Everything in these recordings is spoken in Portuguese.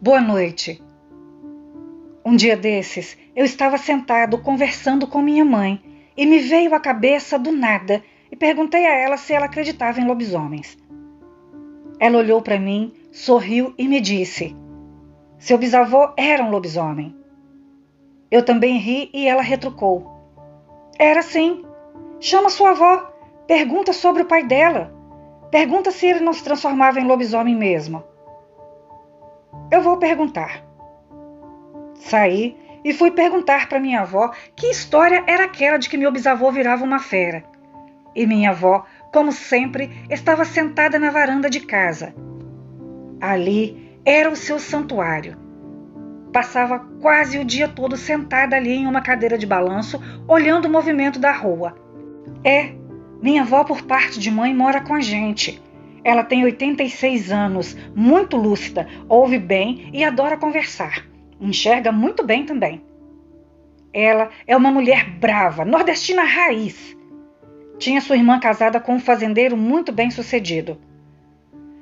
Boa noite. Um dia desses, eu estava sentado conversando com minha mãe e me veio à cabeça do nada e perguntei a ela se ela acreditava em lobisomens. Ela olhou para mim, sorriu e me disse: seu bisavô era um lobisomem. Eu também ri e ela retrucou: era sim. Chama sua avó, pergunta sobre o pai dela. Pergunta se ele não se transformava em lobisomem mesmo. Eu vou perguntar. Saí e fui perguntar para minha avó que história era aquela de que meu bisavô virava uma fera. E minha avó, como sempre, estava sentada na varanda de casa. Ali era o seu santuário. Passava quase o dia todo sentada ali em uma cadeira de balanço, olhando o movimento da rua. Minha avó, por parte de mãe, mora com a gente. Ela tem 86 anos, muito lúcida, ouve bem e adora conversar. Enxerga muito bem também. Ela é uma mulher brava, nordestina raiz. Tinha sua irmã casada com um fazendeiro muito bem-sucedido.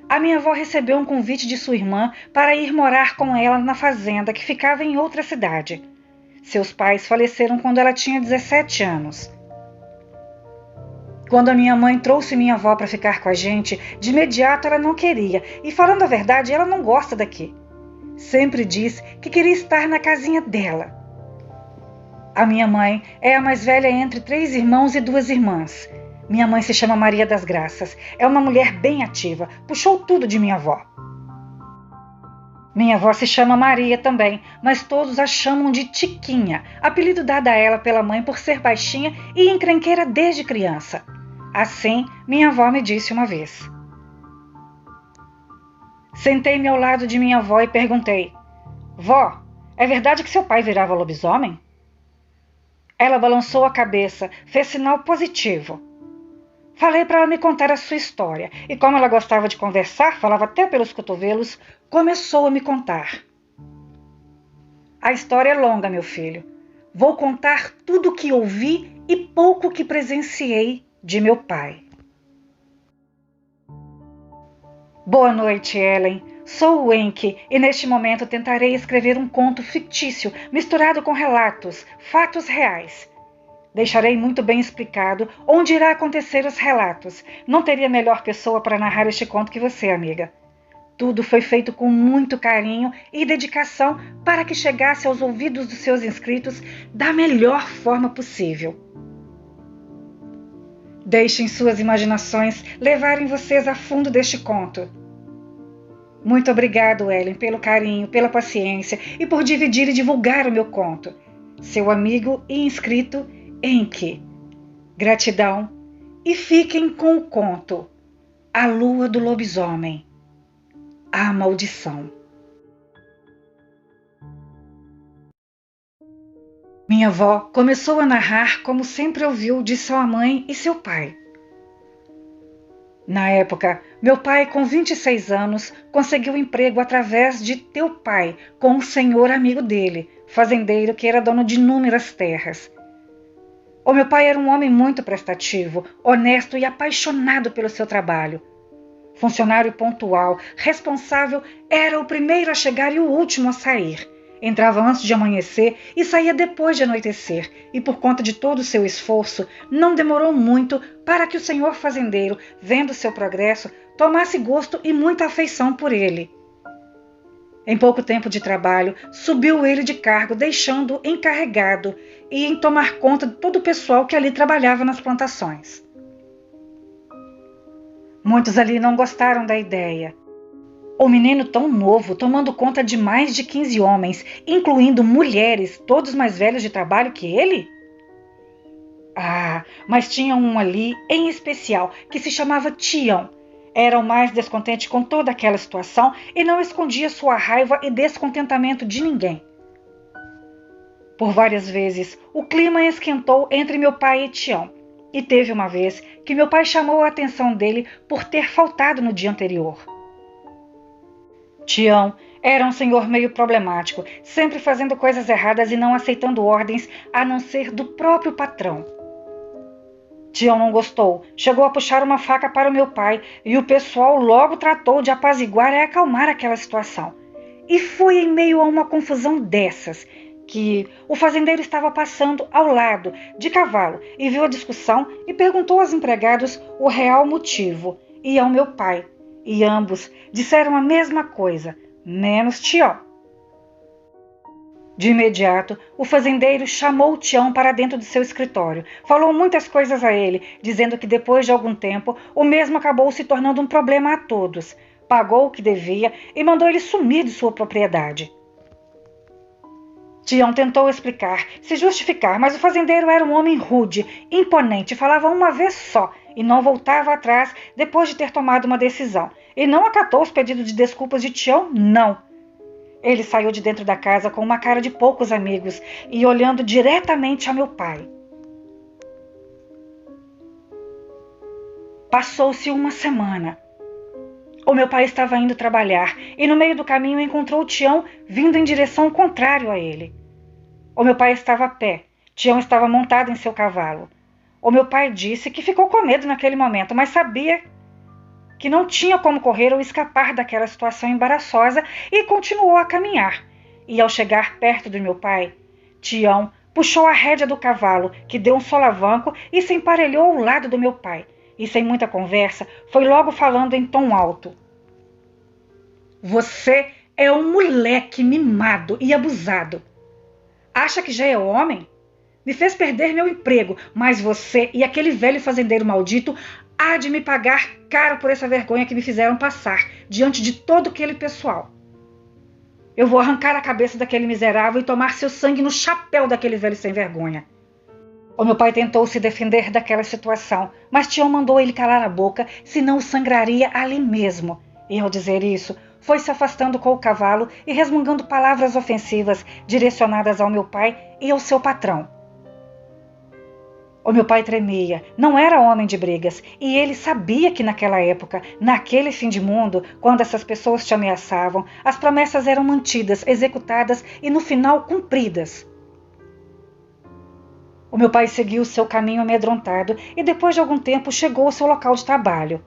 A minha avó recebeu um convite de sua irmã para ir morar com ela na fazenda que ficava em outra cidade. Seus pais faleceram quando ela tinha 17 anos. Quando a minha mãe trouxe minha avó para ficar com a gente, de imediato ela não queria, e falando a verdade, ela não gosta daqui. Sempre diz que queria estar na casinha dela. A minha mãe é a mais velha entre 3 irmãos e 2 irmãs. Minha mãe se chama Maria das Graças. É uma mulher bem ativa. Puxou tudo de minha avó. Minha avó se chama Maria também, mas todos a chamam de Tiquinha, apelido dado a ela pela mãe por ser baixinha e encrenqueira desde criança. Assim, minha avó me disse uma vez. Sentei-me ao lado de minha avó e perguntei: vó, é verdade que seu pai virava lobisomem? Ela balançou a cabeça, fez sinal positivo. Falei para ela me contar a sua história, e como ela gostava de conversar, falava até pelos cotovelos, começou a me contar. A história é longa, meu filho. Vou contar tudo o que ouvi e pouco que presenciei de meu pai. Boa noite, Ellen. Sou o Enki e neste momento tentarei escrever um conto fictício misturado com relatos, fatos reais. Deixarei muito bem explicado onde irá acontecer os relatos. Não teria melhor pessoa para narrar este conto que você, amiga. Tudo foi feito com muito carinho e dedicação para que chegasse aos ouvidos dos seus inscritos da melhor forma possível. Deixem suas imaginações levarem vocês a fundo deste conto. Muito obrigado, Ellen, pelo carinho, pela paciência e por dividir e divulgar o meu conto. Seu amigo e inscrito Enki. Gratidão e fiquem com o conto A Lua do Lobisomem. A Maldição. Minha avó começou a narrar como sempre ouviu de sua mãe e seu pai. Na época, meu pai, com 26 anos, conseguiu emprego através de teu pai com um senhor amigo dele, fazendeiro que era dono de inúmeras terras. O meu pai era um homem muito prestativo, honesto e apaixonado pelo seu trabalho. Funcionário pontual, responsável, era o primeiro a chegar e o último a sair. Entrava antes de amanhecer e saía depois de anoitecer, e por conta de todo o seu esforço, não demorou muito para que o senhor fazendeiro, vendo seu progresso, tomasse gosto e muita afeição por ele. Em pouco tempo de trabalho, subiu ele de cargo, deixando-o encarregado e em tomar conta de todo o pessoal que ali trabalhava nas plantações. Muitos ali não gostaram da ideia. O menino tão novo, tomando conta de mais de 15 homens, incluindo mulheres, todos mais velhos de trabalho que ele? Mas tinha um ali, em especial, que se chamava Tião. Era o mais descontente com toda aquela situação e não escondia sua raiva e descontentamento de ninguém. Por várias vezes, o clima esquentou entre meu pai e Tião. E teve uma vez que meu pai chamou a atenção dele por ter faltado no dia anterior. Tião era um senhor meio problemático, sempre fazendo coisas erradas e não aceitando ordens a não ser do próprio patrão. Tião não gostou, chegou a puxar uma faca para o meu pai e o pessoal logo tratou de apaziguar e acalmar aquela situação. E foi em meio a uma confusão dessas que o fazendeiro estava passando ao lado de cavalo e viu a discussão e perguntou aos empregados o real motivo e ao meu pai. E ambos disseram a mesma coisa, menos Tião. De imediato, o fazendeiro chamou Tião para dentro de seu escritório. Falou muitas coisas a ele, dizendo que depois de algum tempo, o mesmo acabou se tornando um problema a todos. Pagou o que devia e mandou ele sumir de sua propriedade. Tião tentou explicar, se justificar, mas o fazendeiro era um homem rude, imponente, falava uma vez só e não voltava atrás depois de ter tomado uma decisão. E não acatou os pedidos de desculpas de Tião, não. Ele saiu de dentro da casa com uma cara de poucos amigos e olhando diretamente a meu pai. Passou-se uma semana. O meu pai estava indo trabalhar e no meio do caminho encontrou Tião vindo em direção contrária a ele. O meu pai estava a pé. Tião estava montado em seu cavalo. O meu pai disse que ficou com medo naquele momento, mas sabia que não tinha como correr ou escapar daquela situação embaraçosa e continuou a caminhar. E ao chegar perto do meu pai, Tião puxou a rédea do cavalo, que deu um solavanco e se emparelhou ao lado do meu pai. E sem muita conversa, foi logo falando em tom alto. Você é um moleque mimado e abusado. Acha que já é homem? Me fez perder meu emprego, mas você e aquele velho fazendeiro maldito há de me pagar caro por essa vergonha que me fizeram passar diante de todo aquele pessoal. Eu vou arrancar a cabeça daquele miserável e tomar seu sangue no chapéu daquele velho sem vergonha. O meu pai tentou se defender daquela situação, mas Tião mandou ele calar a boca, senão o sangraria ali mesmo. E ao dizer isso, foi se afastando com o cavalo e resmungando palavras ofensivas direcionadas ao meu pai e ao seu patrão. O meu pai tremia, não era homem de brigas, e ele sabia que naquela época, naquele fim de mundo, quando essas pessoas te ameaçavam, as promessas eram mantidas, executadas e no final cumpridas. O meu pai seguiu seu caminho amedrontado e depois de algum tempo chegou ao seu local de trabalho.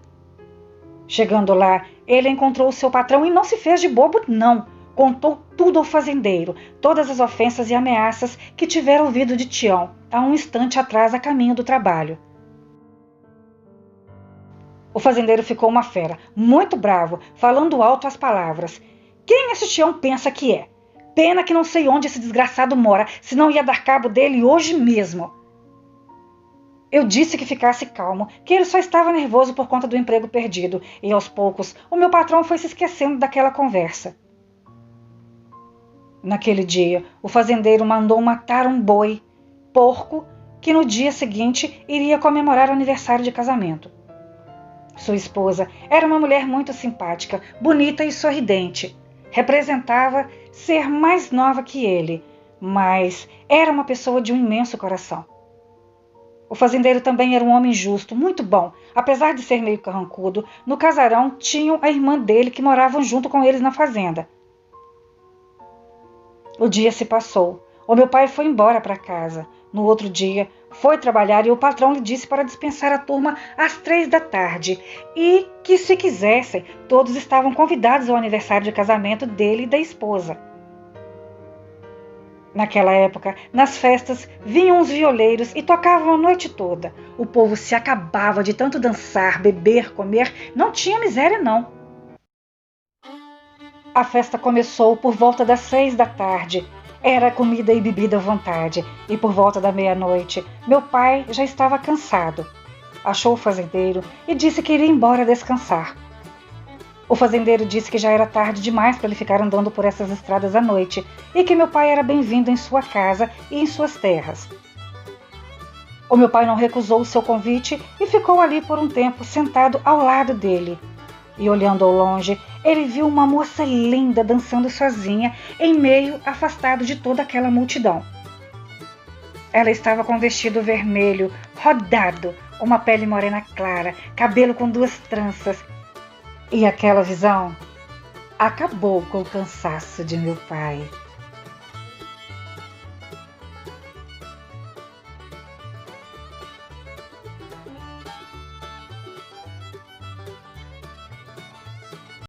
Chegando lá, ele encontrou o seu patrão e não se fez de bobo, não. Contou tudo ao fazendeiro, todas as ofensas e ameaças que tivera ouvido de Tião, há um instante atrás a caminho do trabalho. O fazendeiro ficou uma fera, muito bravo, falando alto as palavras. Quem esse Tião pensa que é? Pena que não sei onde esse desgraçado mora, senão ia dar cabo dele hoje mesmo. Eu disse que ficasse calmo, que ele só estava nervoso por conta do emprego perdido, e aos poucos o meu patrão foi se esquecendo daquela conversa. Naquele dia, o fazendeiro mandou matar um boi, porco, que no dia seguinte iria comemorar o aniversário de casamento. Sua esposa era uma mulher muito simpática, bonita e sorridente. Representava ser mais nova que ele, mas era uma pessoa de um imenso coração. O fazendeiro também era um homem justo, muito bom. Apesar de ser meio carrancudo, no casarão tinham a irmã dele que moravam junto com eles na fazenda. O dia se passou. O meu pai foi embora para casa. No outro dia, foi trabalhar e o patrão lhe disse para dispensar a turma às 15h e que, se quisessem, todos estavam convidados ao aniversário de casamento dele e da esposa. Naquela época, nas festas, vinham os violeiros e tocavam a noite toda. O povo se acabava de tanto dançar, beber, comer. Não tinha miséria, não. A festa começou por volta das 18h. Era comida e bebida à vontade. E por volta da meia-noite, meu pai já estava cansado. Achou o fazendeiro e disse que iria embora descansar. O fazendeiro disse que já era tarde demais para ele ficar andando por essas estradas à noite e que meu pai era bem-vindo em sua casa e em suas terras. O meu pai não recusou o seu convite e ficou ali por um tempo sentado ao lado dele. E olhando ao longe, ele viu uma moça linda dançando sozinha em meio afastado de toda aquela multidão. Ela estava com um vestido vermelho, rodado, uma pele morena clara, cabelo com 2 tranças. E aquela visão acabou com o cansaço de meu pai.